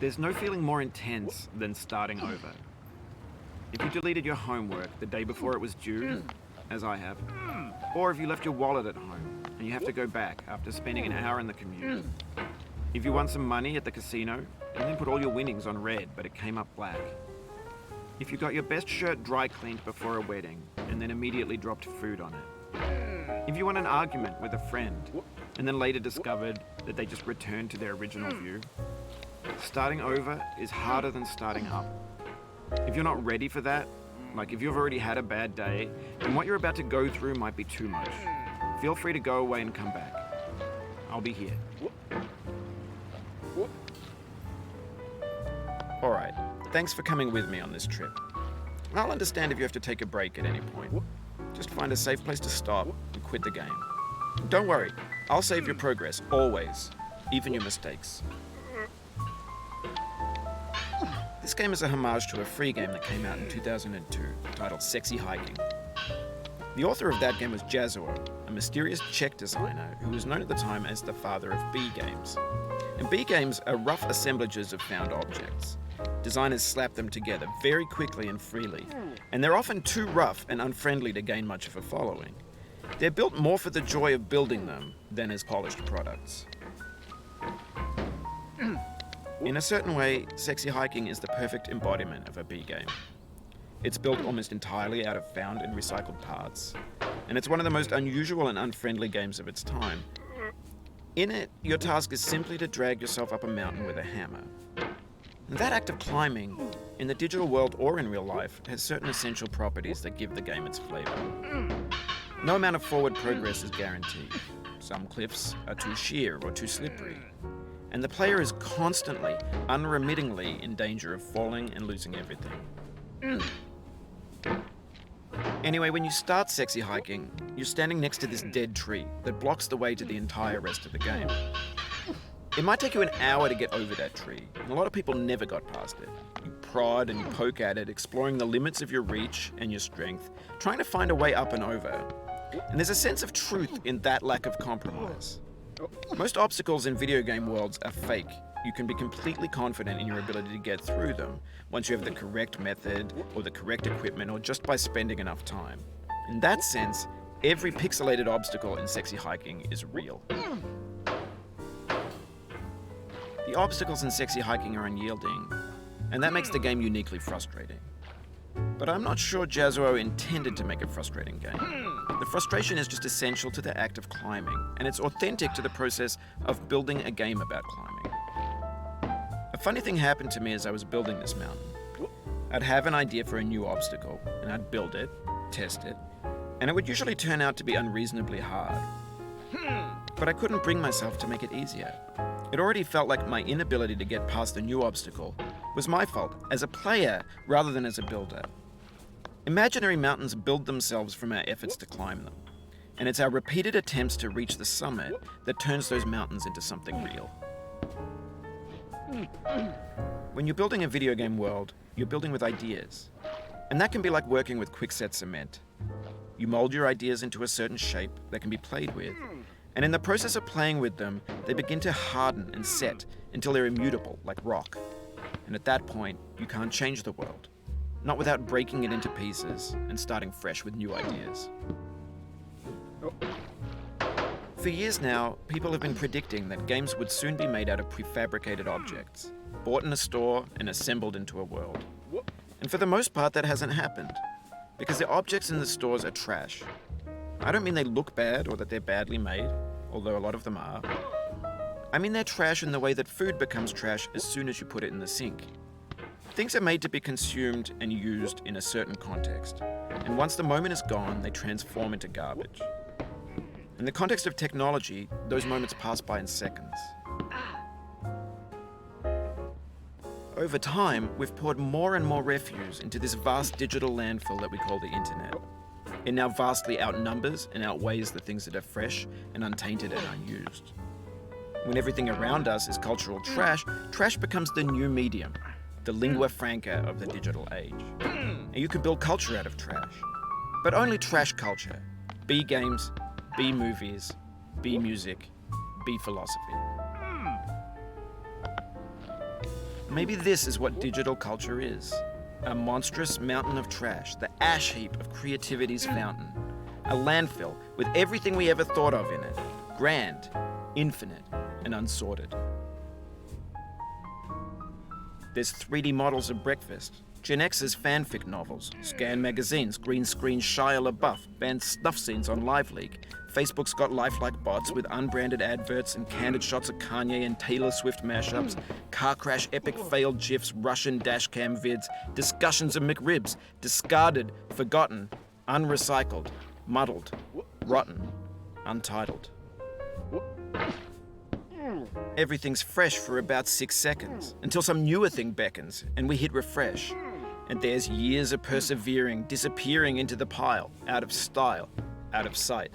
There's no feeling more intense than starting over. If you deleted your homework the day before it was due, as I have, or if you left your wallet at home and you have to go back after spending an hour in the commute. If you won some money at the casino and then put all your winnings on red but it came up black. If you got your best shirt dry cleaned before a wedding and then immediately dropped food on it. If you won an argument with a friend and then later discovered that they just returned to their original view. Starting over is harder than starting up. If you're not ready for that, like if you've already had a bad day, then what you're about to go through might be too much. Feel free to go away and come back. I'll be here. Alright, thanks for coming with me on this trip. I'll understand if you have to take a break at any point. Just find a safe place to stop and quit the game. Don't worry, I'll save your progress, always, even your mistakes. This game is a homage to a free game that came out in 2002, titled Sexy Hiking. The author of that game was Jazzuo, a mysterious Czech designer who was known at the time as the father of B games. And B games are rough assemblages of found objects. Designers slap them together very quickly and freely, and they're often too rough and unfriendly to gain much of a following. They're built more for the joy of building them than as polished products. In a certain way, Sexy Hiking is the perfect embodiment of a B game. It's built almost entirely out of found and recycled parts, and it's one of the most unusual and unfriendly games of its time. In it, your task is simply to drag yourself up a mountain with a hammer. And that act of climbing, in the digital world or in real life, has certain essential properties that give the game its flavor. No amount of forward progress is guaranteed. Some cliffs are too sheer or too slippery. And the player is constantly, unremittingly in danger of falling and losing everything. Anyway, when you start Sexy Hiking, you're standing next to this dead tree that blocks the way to the entire rest of the game. It might take you an hour to get over that tree, and a lot of people never got past it. You prod and you poke at it, exploring the limits of your reach and your strength, trying to find a way up and over. And there's a sense of truth in that lack of compromise. Most obstacles in video game worlds are fake. You can be completely confident in your ability to get through them once you have the correct method or the correct equipment or just by spending enough time. In that sense, every pixelated obstacle in Sexy Hiking is real. The obstacles in Sexy Hiking are unyielding, and that makes the game uniquely frustrating. But I'm not sure Jazzuo intended to make a frustrating game. The frustration is just essential to the act of climbing, and it's authentic to the process of building a game about climbing. A funny thing happened to me as I was building this mountain. I'd have an idea for a new obstacle, and I'd build it, test it, and it would usually turn out to be unreasonably hard. But I couldn't bring myself to make it easier. It already felt like my inability to get past the new obstacle was my fault as a player rather than as a builder. Imaginary mountains build themselves from our efforts to climb them, and it's our repeated attempts to reach the summit that turns those mountains into something real. When you're building a video game world, you're building with ideas, and that can be like working with quickset cement. You mold your ideas into a certain shape that can be played with, and in the process of playing with them, they begin to harden and set until they're immutable, like rock. And at that point, you can't change the world. Not without breaking it into pieces and starting fresh with new ideas. For years now, people have been predicting that games would soon be made out of prefabricated objects, bought in a store and assembled into a world. And for the most part, that hasn't happened, because the objects in the stores are trash. I don't mean they look bad or that they're badly made, although a lot of them are. I mean they're trash in the way that food becomes trash as soon as you put it in the sink. Things are made to be consumed and used in a certain context, and once the moment is gone, they transform into garbage. In the context of Over time, we've poured more and more refuse into this vast digital landfill that we call the internet. It now vastly outnumbers and outweighs the things that are fresh and untainted and unused. When everything around us is cultural trash, trash becomes the new medium, the lingua franca of the digital age. And you can build culture out of trash. But only trash culture. B games, B movies, B music, B philosophy. Maybe this is what digital culture is. A monstrous mountain of trash, the ash heap of creativity's fountain. A landfill with everything we ever thought of in it. Grand, infinite, and unsorted. There's 3D models of breakfast, Gen X's fanfic novels, Scan magazines, green screen Shia LaBeouf, banned snuff scenes on LiveLeak. Facebook's got lifelike bots with unbranded adverts and candid shots of Kanye and Taylor Swift mashups, car crash epic failed GIFs, Russian dashcam vids, discussions of McRibs, discarded, forgotten, unrecycled, muddled, rotten, untitled. Everything's fresh for about 6 seconds, until some newer thing beckons and we hit refresh. And there's years of persevering disappearing into the pile, out of style, out of sight.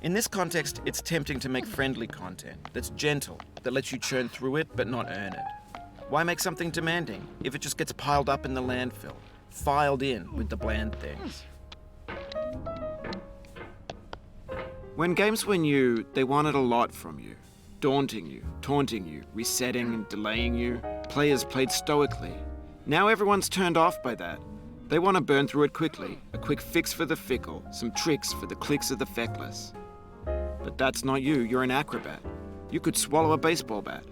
In this context, it's tempting to make friendly content that's gentle, that lets you churn through it but not earn it. Why make something demanding if it just gets piled up in the landfill, filed in with the bland things? When games were new, they wanted a lot from you. Daunting you, taunting you, resetting and delaying you. Players played stoically. Now everyone's turned off by that. They want to burn through it quickly, a quick fix for the fickle, some tricks for the clicks of the feckless. But that's not you, you're an acrobat. You could swallow a baseball bat.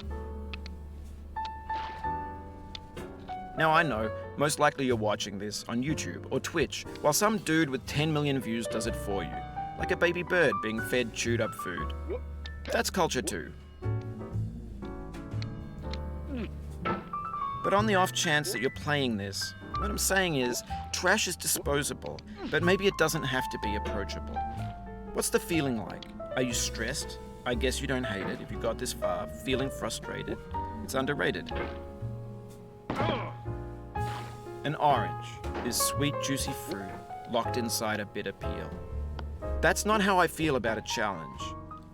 Now I know, most likely you're watching this on YouTube or Twitch, while some dude with 10 million views does it for you. Like a baby bird being fed chewed up food. That's culture too. But on the off chance that you're playing this, what I'm saying is, trash is disposable, but maybe it doesn't have to be approachable. What's the feeling like? Are you stressed? I guess you don't hate it if you got this far. Feeling frustrated? It's underrated. An orange is sweet, juicy fruit locked inside a bitter peel. That's not how I feel about a challenge.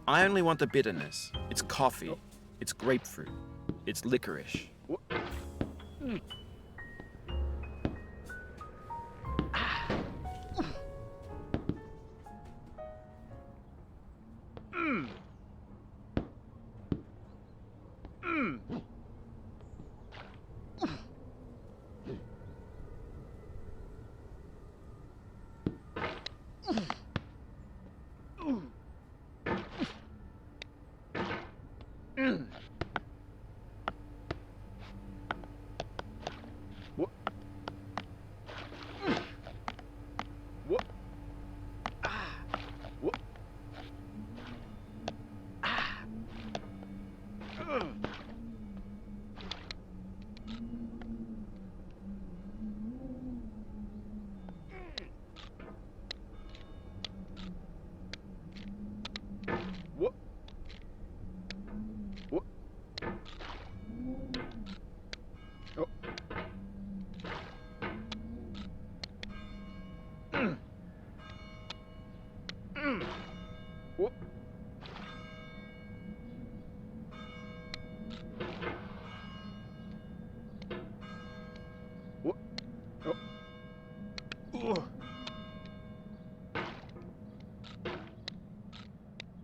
I only want the bitterness. It's coffee. It's grapefruit. It's licorice.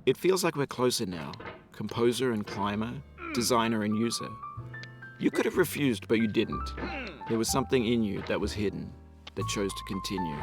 It feels like we're closer now, composer and climber, designer and user. You could have refused, but you didn't. There was something in you that was hidden, that chose to continue.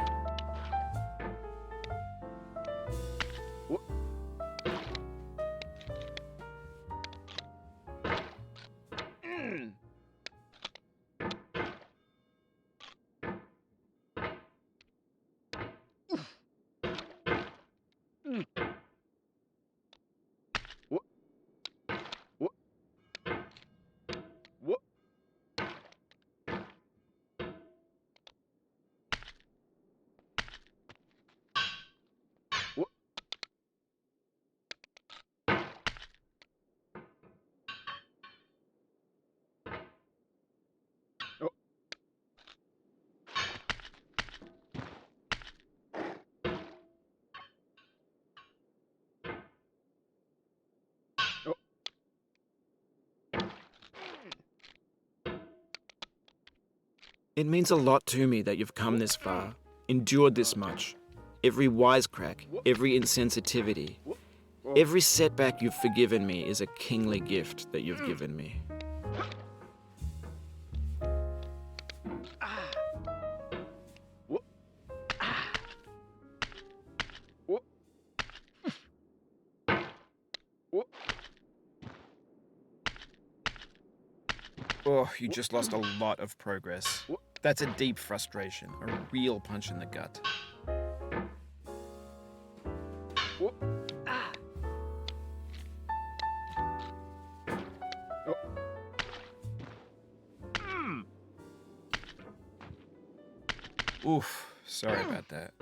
It means a lot to me that you've come this far, endured this much. Every wisecrack, every insensitivity, every setback you've forgiven me is a kingly gift that you've given me. Oh, you just lost a lot of progress. That's a deep frustration, a real punch in the gut. Oof, sorry about that.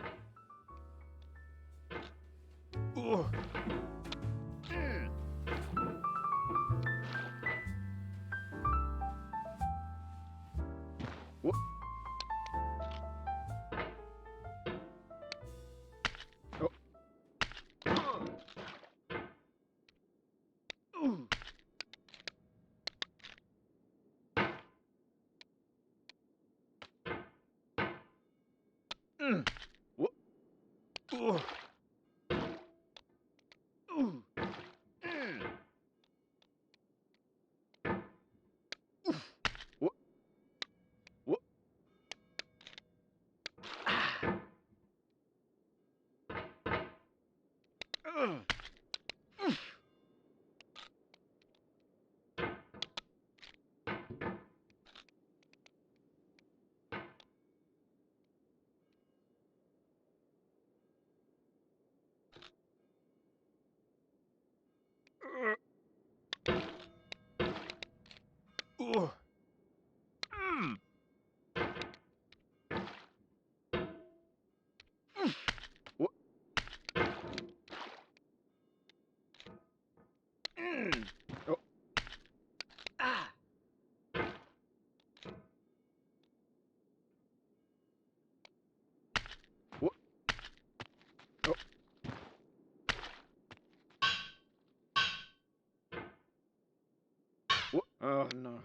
Oh no.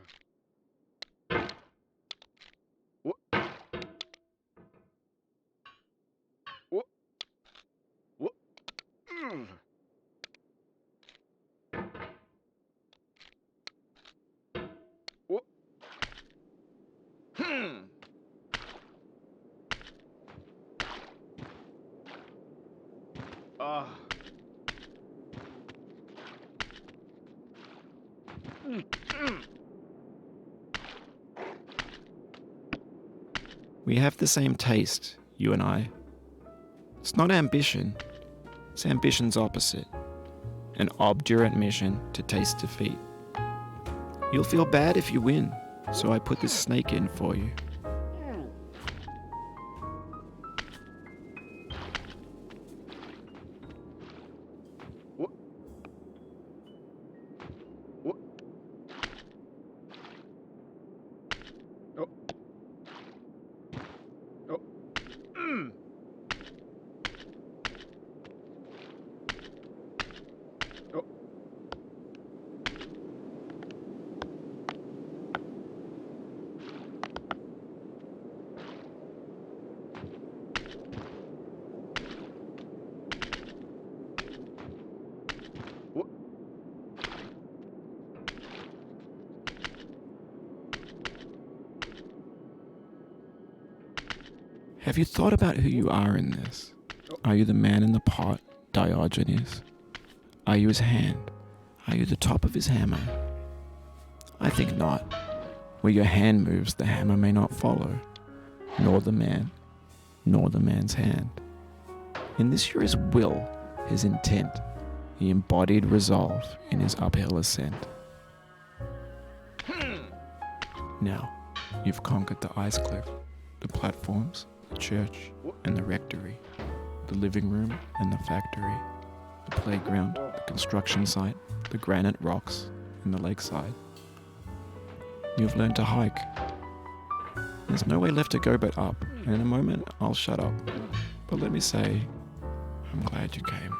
We have the same taste, you and I. It's not ambition, it's ambition's opposite. An obdurate mission to taste defeat. You'll feel bad if you win, so I put this snake in for you. Have you thought about who you are in this? Are you the man in the pot, Diogenes? Are you his hand? Are you the top of his hammer? I think not. Where your hand moves, the hammer may not follow, nor the man, nor the man's hand. In this you're his will, his intent, the embodied resolve in his uphill ascent. Now, you've conquered the ice cliff, the platforms, the church and the rectory, the living room and the factory, the playground, the construction site, the granite rocks and the lakeside. You've learned to hike. There's no way left to go but up, and in a moment I'll shut up. But let me say, I'm glad you came.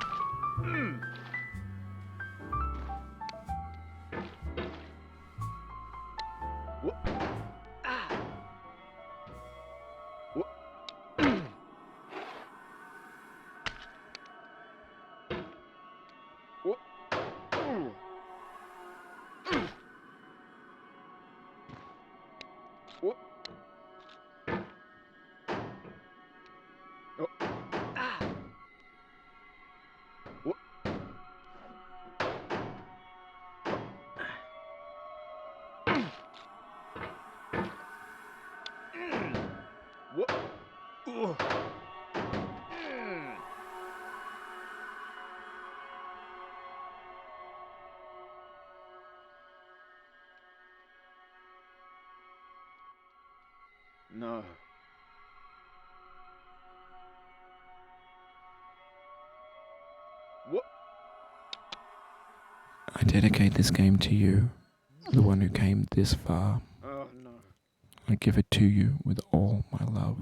No. What? I dedicate this game to you, the one who came this far. Oh no. I give it to you with all my love.